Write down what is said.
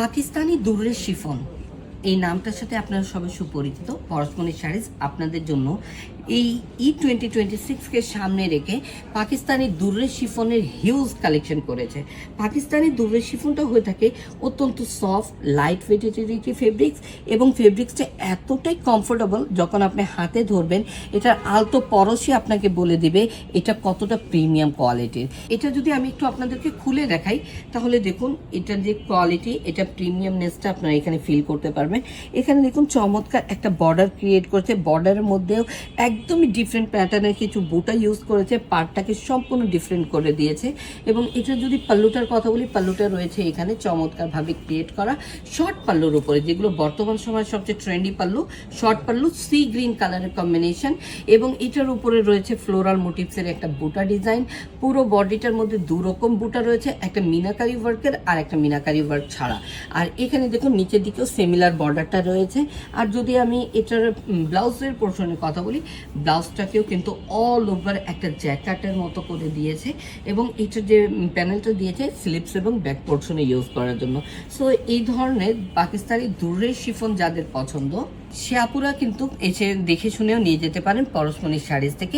Pakistani দুর্রে chiffon এই নামটার সাথে আপনারা সবাই সুপরিচিত। পরশমণি শাড়িজ আপনাদের জন্য এই E2026কে সামনে রেখে পাকিস্তানি দুর্রে শিফনের হিউজ কালেকশন করেছে। পাকিস্তানি দুর্রে শিফনটা হয়ে থাকে অত্যন্ত সফট লাইট ওয়েটেড ফেব্রিক্স, এবং ফেব্রিক্সটা এতটাই কমফোর্টেবল যখন আপনি হাতে ধরবেন এটার আলতো পরশই আপনাকে বলে দিবে এটা কতটা প্রিমিয়াম কোয়ালিটির। এটা যদি আমি একটু আপনাদেরকে খুলে দেখাই তাহলে দেখুন এটার যে কোয়ালিটি, এটা প্রিমিয়ামনেসটা আপনারা এখানে ফিল করতে পারবেন। এখানে দেখুন চমৎকার একটা বর্ডার ক্রিয়েট করেছে, বর্ডারের মধ্যেও একদমই ডিফারেন্ট প্যাটার্নের কিছু বুটা ইউজ করেছে, পার্টটাকে সম্পূর্ণ ডিফারেন্ট করে দিয়েছে। এবং এটা যদি পাল্লুটার কথা বলি, পাল্লুটা রয়েছে এখানে চমৎকারভাবে ক্রিয়েট করা শর্ট পাল্লুর উপরে, যেগুলো বর্তমান সময়ের সবচেয়ে trendy pallu, short pallu sea green কালারের কম্বিনেশন। এবং এটার উপরে রয়েছে ফ্লোরাল মোটিভসের একটা বুটা ডিজাইন। পুরো বডিটার মধ্যে দুরকম বুটা রয়েছে, একটা মিনাকারি ওয়ার্কের আর একটা মিনাকারি ওয়ার্ক ছাড়া। আর এখানে দেখুন নিচের দিকেও সিমিলার বর্ডারটা রয়েছে। আর যদি আমি এটার ব্লাউজের পোর্শনের কথা বলি, ব্লাউজটাকেও কিন্তু অল ওভার একটা জ্যাকেটের মতো করে দিয়েছে, এবং এটার যে প্যানেলটা দিয়েছে স্লিপস এবং ব্যাক পোর্শনে ইউজ করার জন্য। সো এই ধরনের পাকিস্তানি দুর্রে শিফন যাদের পছন্দ সে আপুরা কিন্তু এসে দেখে শুনেও নিয়ে যেতে পারেন পরশমণি শাড়িজ থেকে।